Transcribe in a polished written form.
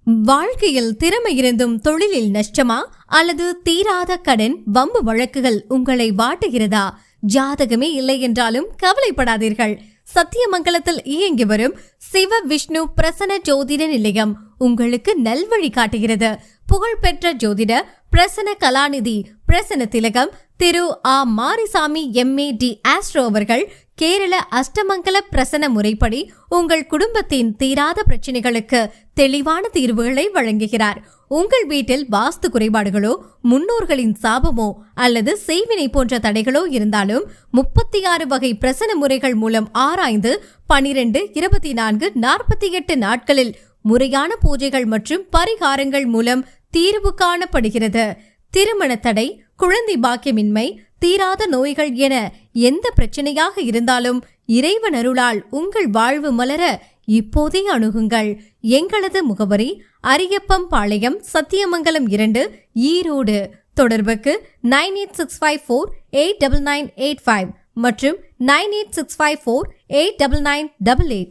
வாழ்க்கையில் திறமை இருந்தும் தொழிலில் நஷ்டமா அல்லது தீராத கடன் வம்பு வழக்குகள் உங்களை வாட்டுகிறதா? ஜாதகமே இல்லை என்றாலும் கவலைப்படாதீர்கள். சத்தியமங்கலத்தில் இயங்கி வரும் சிவ விஷ்ணு பிரசன்ன ஜோதிட நிலையம் உங்களுக்கு நல்வழி காட்டுகிறது. புகழ்பெற்ற ஜோதிட பிரசன்ன கலாநிதி பிரசன்ன திலகம் திரு ஆ மாரிசாமி MAD ஆஸ்ட்ரோ அவர்கள் கேரள அஷ்டமங்கல பிரசன்ன முறைப்படி உங்கள் குடும்பத்தின் தீராத பிரச்சனைகளுக்கு தெளிவான தீர்வுகளை வழங்குகிறார். உங்கள் வீட்டில் வாஸ்து குறைபாடுகளோ, முன்னோர்களின் சாபமோ அல்லது செய்வினை போன்ற தடைகளோ இருந்தாலும் 36 வகை பிரசன்ன முறைகள் மூலம் ஆராய்ந்து 12, 24, 48 நாட்களில் முறையான பூஜைகள் மற்றும் பரிகாரங்கள் மூலம் தீர்வு காணப்படுகிறது. திருமண தடை, குழந்தை பாக்கியமின்மை, தீராத நோய்கள் என எந்த பிரச்சனையாக இருந்தாலும் இறைவன் அருளால் உங்கள் வாழ்வு மலர இப்போதே அணுகுங்கள். எங்களது முகவரி அரியப்பம் பாளையம், சத்தியமங்கலம் 2, ஈரோடு. தொடர்புக்கு 9865489985 மற்றும் 9865489988.